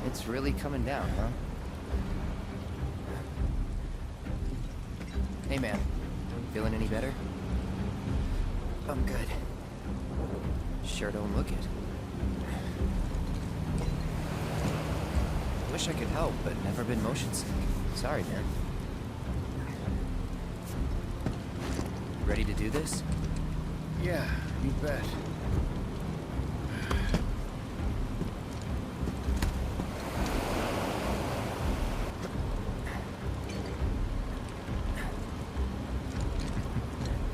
It's really coming down, huh? Hey man, feeling any better? I'm good. Sure don't look it. Wish I could help, but never been motion sick. Sorry, man. Ready to do this? Yeah, you bet.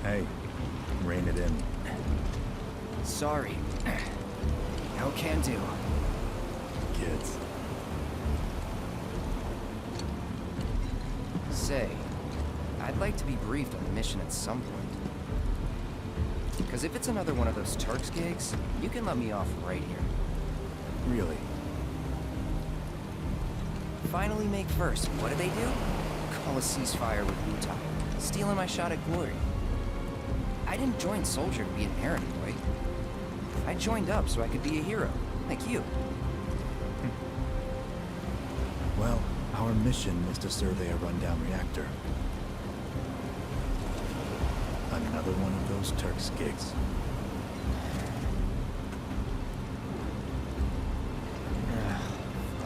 Hey, rein it in. Sorry. No can do. Kids. Say, I'd like to be briefed on the mission at some point. Because if it's another one of those Turks gigs, you can let me off right here. Really? Finally make first. What do? Call a ceasefire with Utah. Stealing my shot at glory. I didn't join Soldier to be an errand boy. I joined up so I could be a hero, like you. Well, our mission is to survey a rundown reactor. Another one of those Turks gigs.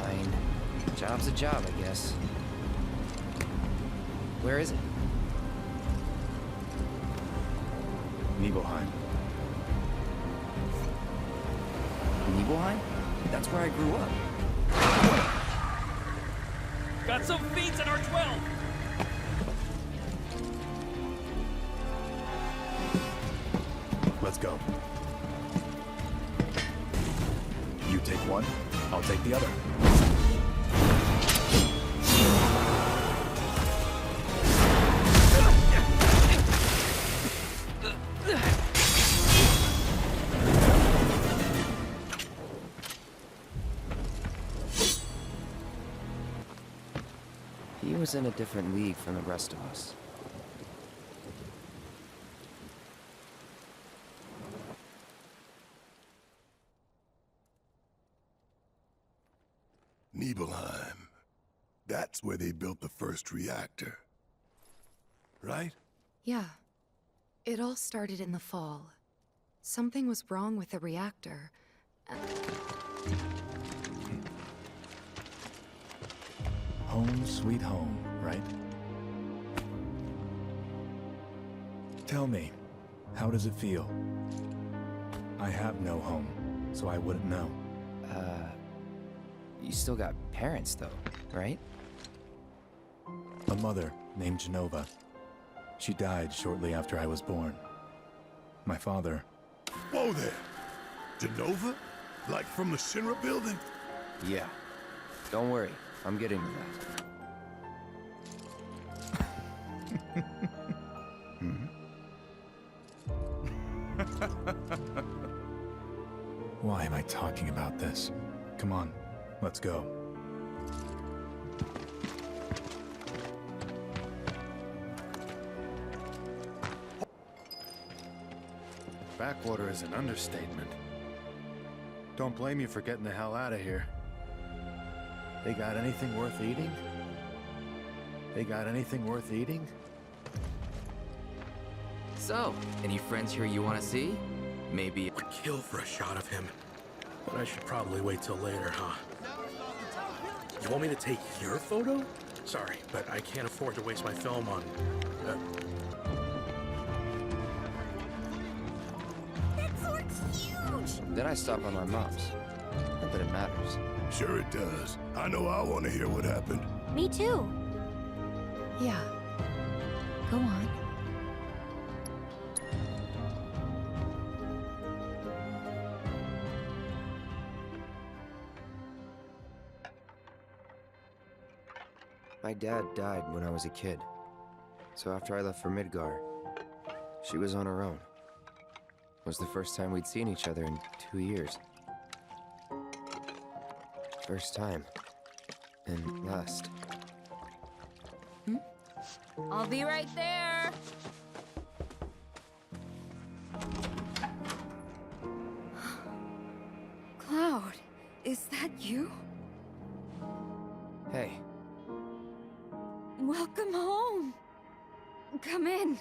Fine. Job's a job, I guess. Where is it? Nibelheim. Nibelheim? That's where I grew up. Got some fiends in our 12! Let's go. You take one, I'll take the other. He was in a different league from the rest of us. Nibelheim. That's where they built the first reactor. Right? Yeah. It all started in the fall. Something was wrong with the reactor. Home sweet home, right? Tell me, how does it feel? I have no home, so I wouldn't know. You still got parents, though, right? A mother named Genova. She died shortly after I was born. My father... Whoa there! Genova? Like from the Shinra building? Yeah. Don't worry, I'm getting to that. Why am I talking about this? Come on, let's go. Backwater is an understatement. Don't blame you for getting the hell out of here. They got anything worth eating? They got anything worth eating? So, any friends here you want to see? Maybe... Would kill for a shot of him. But I should probably wait till later, huh? You want me to take your photo? Sorry, but I can't afford to waste my film on... That sword's huge! Then I stop on my mom's. Not that it matters. Sure it does. I know I want to hear what happened. Me too. Yeah. Go on. My dad died when I was a kid. So after I left for Midgar, she was on her own. It was the first time we'd seen each other in 2 years. First time. And last. I'll be right there. Cloud, is that you? Hey, Welcome home. Come in.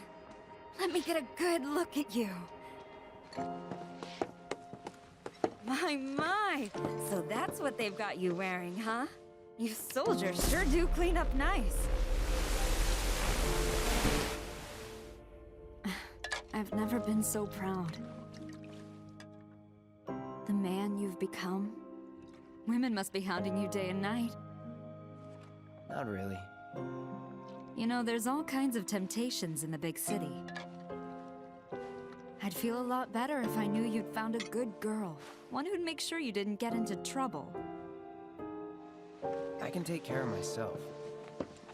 Let me get a good look at you. My. So that's what they've got you wearing, huh? You soldiers sure do clean up nice. I've never been so proud. The man you've become. Women must be hounding you day and night. not really. You know, there's all kinds of temptations in the big city. I'd feel a lot better if I knew you'd found a good girl. One who'd make sure you didn't get into trouble. I can take care of myself.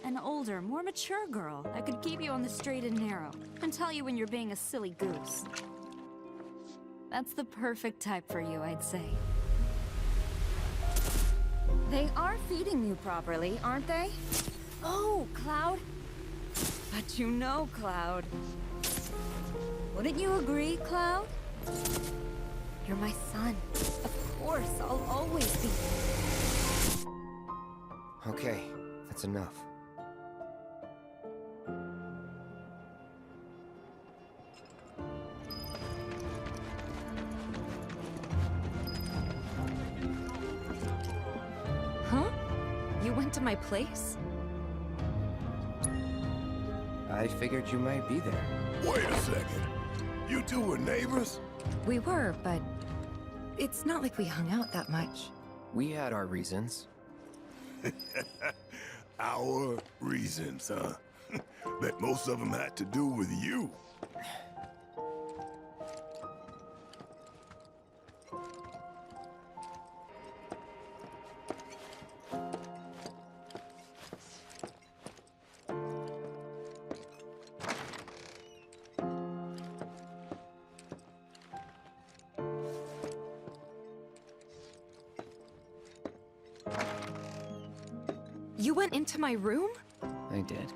An older, more mature girl that could keep you on the straight and narrow and tell you when you're being a silly goose. That's the perfect type for you, I'd say. They are feeding you properly, aren't they? Oh, Cloud. But you know, Cloud. Wouldn't you agree, Cloud? You're my son. Of course, I'll always be. Okay, that's enough. Huh? You went to my place? I figured you might be there. Wait a second. You two were neighbors? We were, but it's not like we hung out that much. We had our reasons. Our reasons, huh? Bet most of them had to do with you. You went into my room? I did.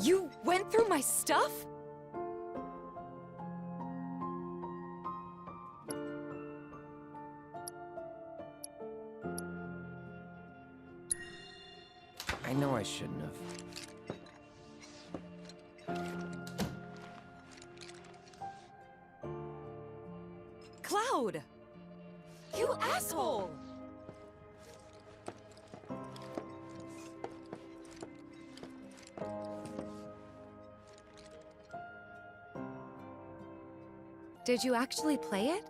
You went through my stuff? I know I shouldn't have. Cloud! You asshole! Did you actually play it?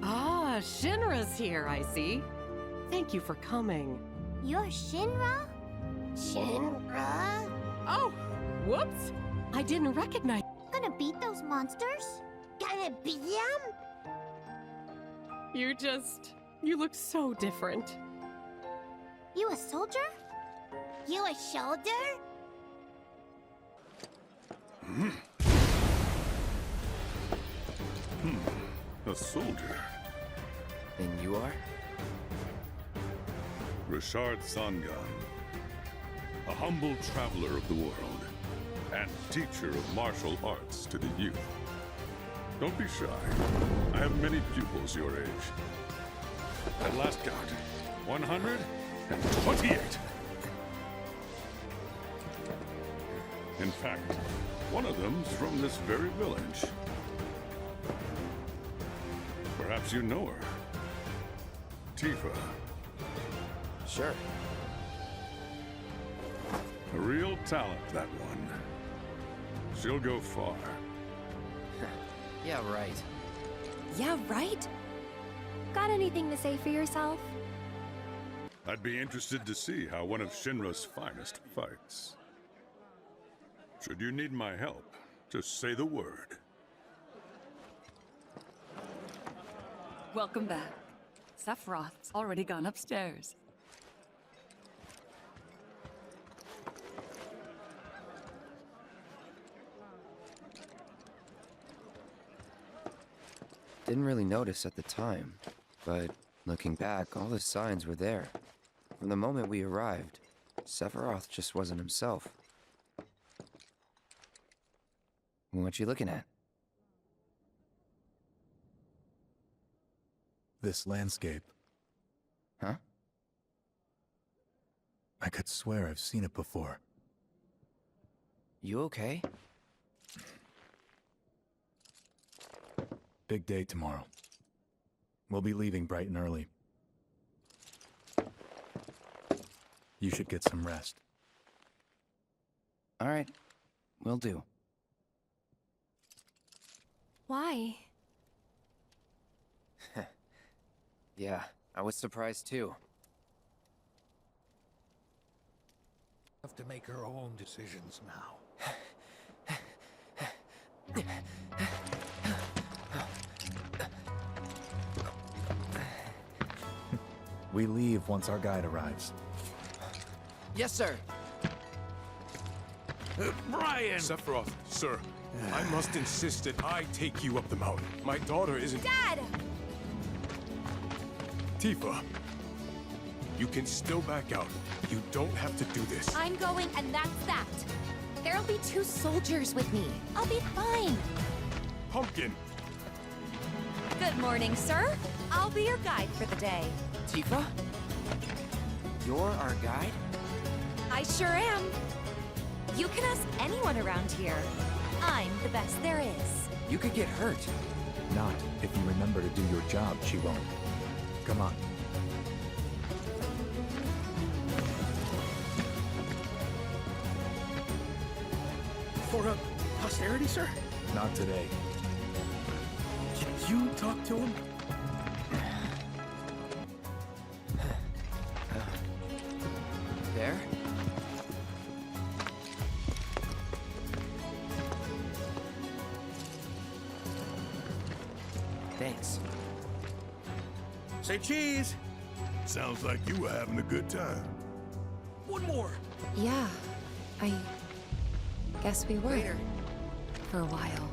Ah, Shinra's here, I see. Thank you for coming. You're Shinra? Shinra? Oh, whoops! I didn't recognize. Gonna beat those monsters? Gonna beat them? You look so different. You a soldier? You a shoulder? A soldier. And you are? Richard Sangan, a humble traveler of the world, and teacher of martial arts to the youth. Don't be shy. I have many pupils your age. At last count, 128. In fact, one of them's from this very village. Perhaps you know her. Tifa. Sure. A real talent, that one. She'll go far. Yeah, right. Yeah, right? Got anything to say for yourself? I'd be interested to see how one of Shinra's finest fights. Should you need my help, just say the word. Welcome back. Sephiroth's already gone upstairs. Didn't really notice at the time, but looking back, all the signs were there. From the moment we arrived, Sephiroth just wasn't himself. What you looking at? This landscape. Huh? I could swear I've seen it before. You okay? Big day tomorrow. We'll be leaving bright and early. You should get some rest. All right, will do. Why? Yeah, I was surprised too. Have to make her own decisions now. We leave once our guide arrives. Yes, sir. Brian! Sephiroth, sir, I must insist that I take you up the mountain. My daughter isn't— Dad! Tifa, you can still back out. You don't have to do this. I'm going, and that's that. There'll be 2 soldiers with me. I'll be fine. Pumpkin! Good morning, sir. I'll be your guide for the day. Tifa? You're our guide? I sure am. You can ask anyone around here. I'm the best there is. You could get hurt. Not if you remember to do your job, she won't. Come on. For posterity, sir? Not today. Can you talk to him? There? Thanks. Say cheese! Sounds like you were having a good time. One more! Yeah, I guess we were. Later. For a while.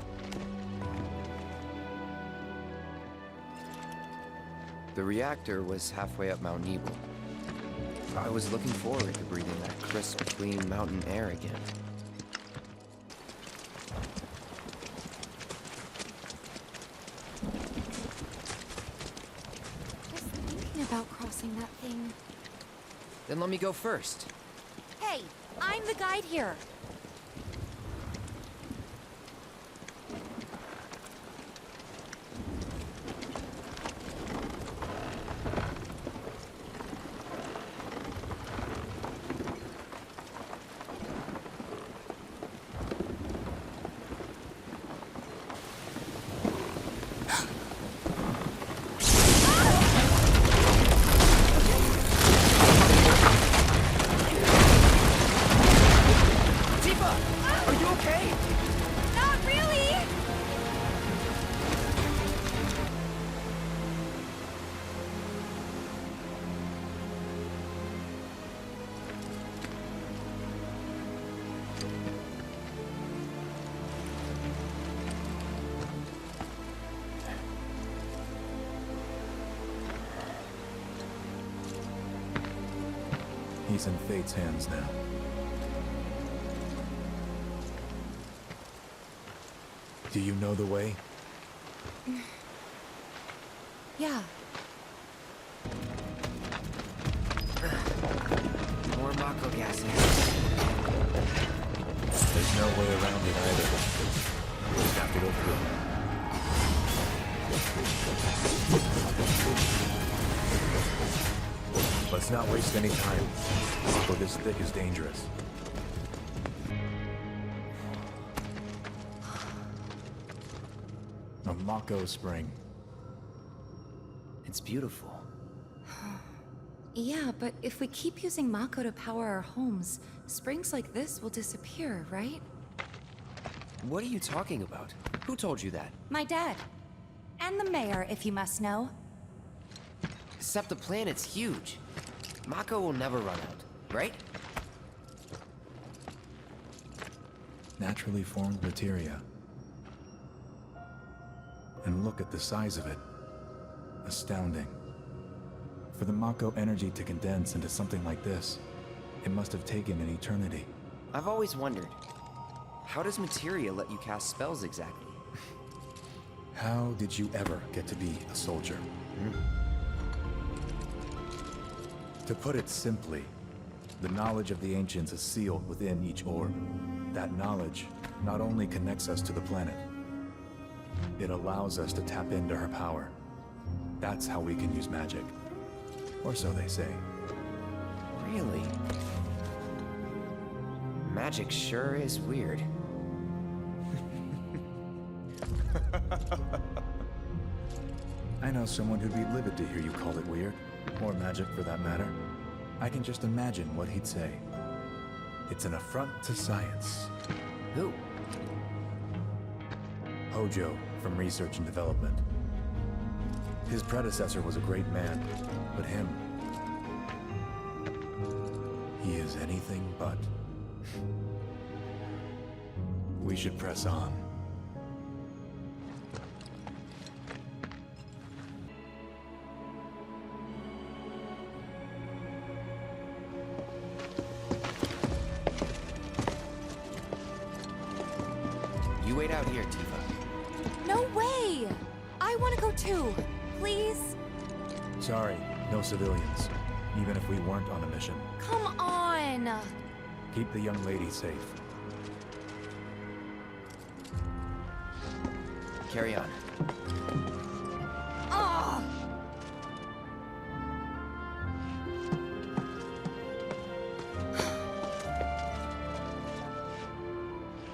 The reactor was halfway up Mount Nebel. I was looking forward to breathing that crisp, clean mountain air again. Just thinking about crossing that thing. Then let me go first. Hey, I'm the guide here. Are you okay? Not really! He's in Fate's hands now. Do you know the way? Yeah. More Mako gases. There's no way around it either. We have to go through. Let's not waste any time, for this thick is dangerous. A Mako spring. It's beautiful. Yeah, but if we keep using Mako to power our homes, springs like this will disappear, right? What are you talking about? Who told you that? My dad. And the mayor, if you must know. Except the planet's huge. Mako will never run out, right? Naturally formed materia. And look at the size of it. Astounding. For the Mako energy to condense into something like this, it must have taken an eternity. I've always wondered, how does materia let you cast spells exactly? How did you ever get to be a soldier? To put it simply, the knowledge of the ancients is sealed within each orb. That knowledge not only connects us to the planet, it allows us to tap into her power. That's how we can use magic. Or so they say. Really? Magic sure is weird. I know someone who'd be livid to hear you call it weird, or magic for that matter. I can just imagine what he'd say. It's an affront to science. Who? Hojo, from Research and Development. His predecessor was a great man, but him... he is anything but. We should press on. You wait out here, Tifa. No way! I want to go too. Please? Sorry, no civilians. Even if we weren't on a mission. Come on! Keep the young lady safe. Carry on. Ah!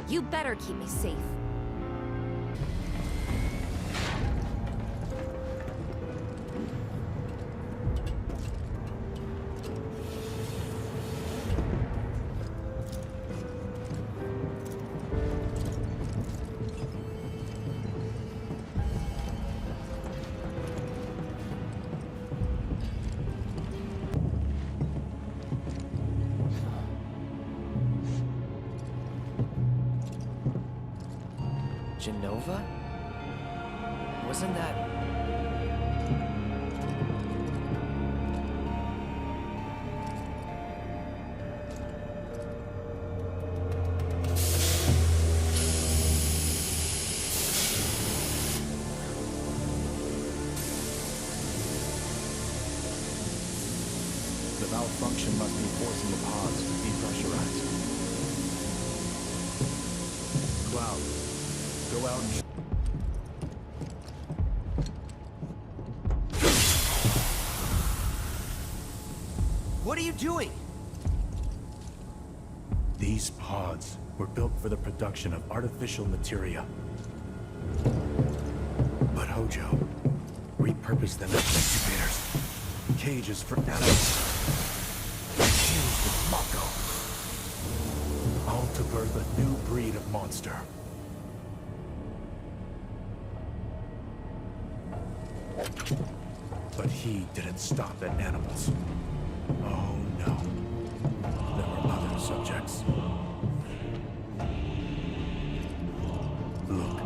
You better keep me safe. Genova? Wasn't that... The malfunction must be forcing the pods to depressurize. Cloud, go out and... What are you doing? These pods were built for the production of artificial materia. But Hojo repurposed them as incubators, cages for animals, infused with Mako, all to birth a new breed of monster. But he didn't stop at animals. Oh no. There were other subjects. Look.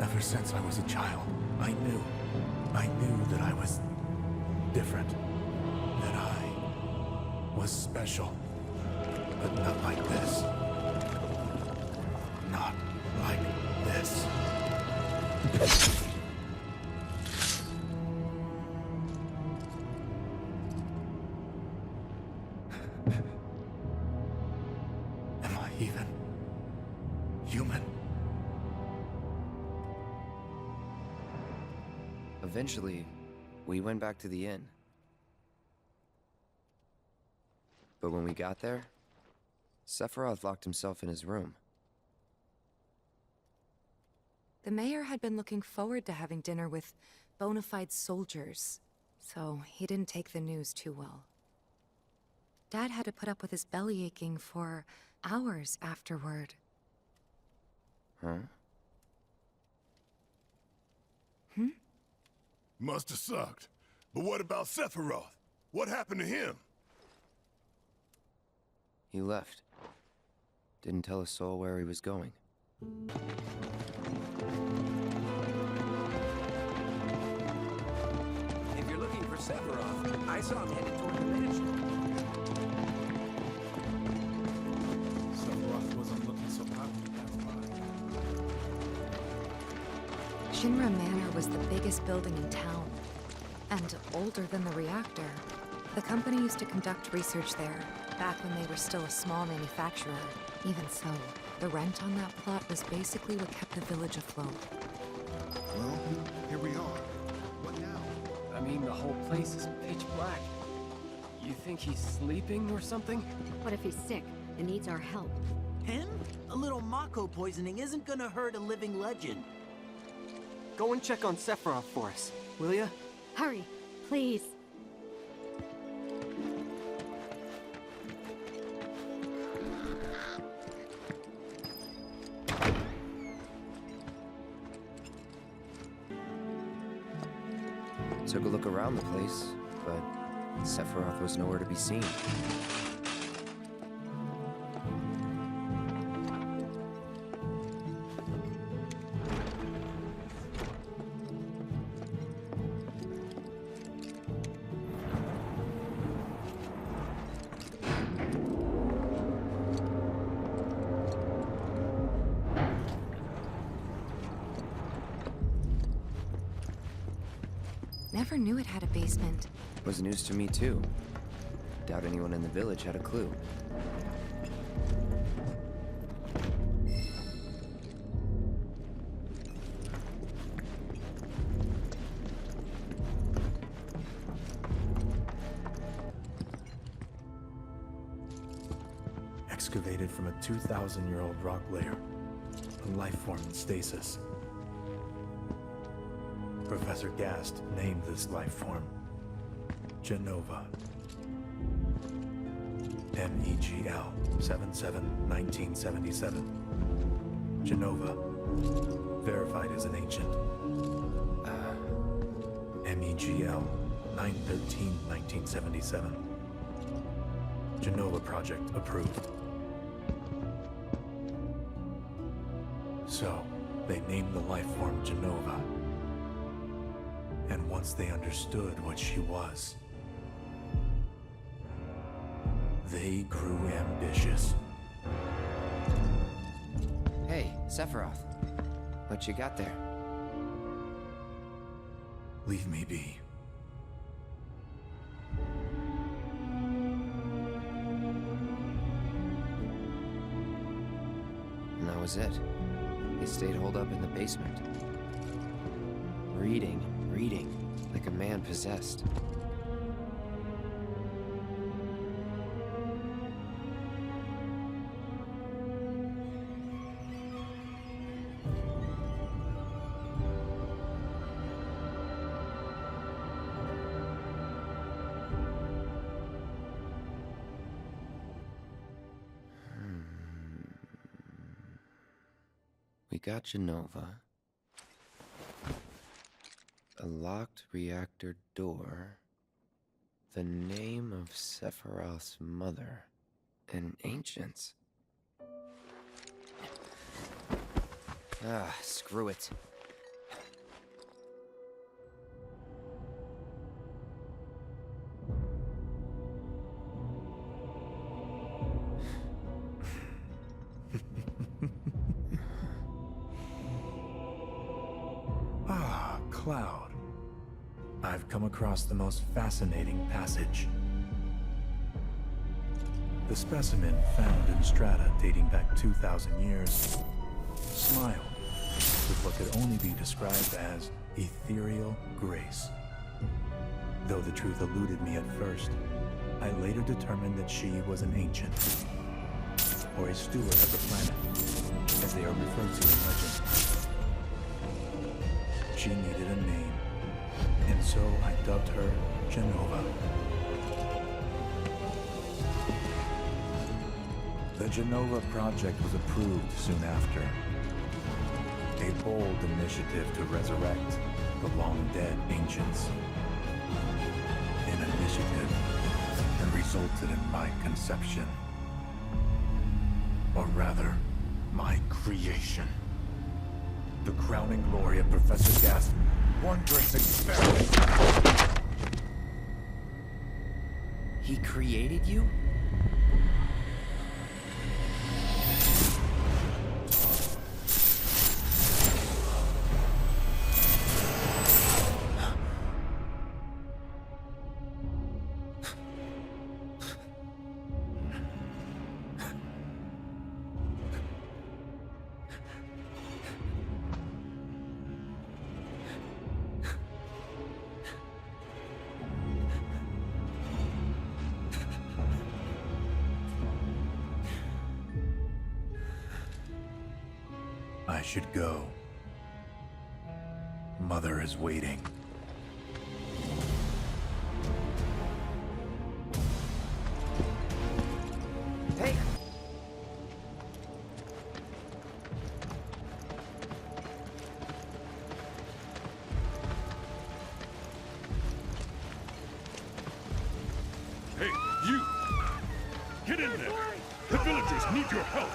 Ever since I was a child, I knew that I was different, that I was special, but not like this. Not like this. human. Eventually, we went back to the inn. But when we got there, Sephiroth locked himself in his room. The mayor had been looking forward to having dinner with bona fide soldiers, so he didn't take the news too well. Dad had to put up with his belly aching for hours afterward. Huh? Must have sucked. But what about Sephiroth? What happened to him? He left. Didn't tell a soul where he was going. If you're looking for Sephiroth, I saw him headed toward the mansion. Sephiroth wasn't looking so hot when he passed by. Shinra Manor was the biggest building in town, and older than the reactor. The company used to conduct research there, back when they were still a small manufacturer. Even so, the rent on that plot was basically what kept the village afloat. Well, here we are. What now? I mean, the whole place is pitch black. You think he's sleeping or something? What if he's sick and needs our help? Him? A little Mako poisoning isn't gonna hurt a living legend. Go and check on Sephiroth for us, will ya? Hurry, please. Took a look around the place, but Sephiroth was nowhere to be seen. Never knew it had a basement. Was news to me too. Doubt anyone in the village had a clue. Excavated from a 2,000-year-old rock layer, a life form in stasis. Professor Gast named this life form Genova. MEGL 77-1977. Genova. Verified as an ancient. MEGL 9/13/1977. Genova project approved. So, they named the life form Genova. And once they understood what she was, they grew ambitious. Hey, Sephiroth. What you got there? Leave me be. And that was it. He stayed holed up in the basement. Reading, like a man possessed. We got Genova. A locked reactor door. The name of Sephiroth's mother. And ancients. Ah, screw it. Cloud. I've come across the most fascinating passage. The specimen found in strata dating back 2,000 years smiled with what could only be described as ethereal grace. Though the truth eluded me at first, I later determined that she was an ancient, or a steward of the planet, as they are referred to in legend. She needed a name, and so I dubbed her Genova. The Genova Project was approved soon after. A bold initiative to resurrect the long-dead ancients. An initiative that resulted in my conception. Or rather, my creation. The crowning glory of Professor Gast's wondrous experiment. He created you? I should go. Mother is waiting. Hey! Hey, you! Get in there! The villagers need your help!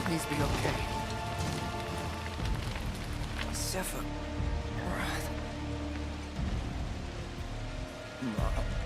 Please be okay. Sepha. Mom.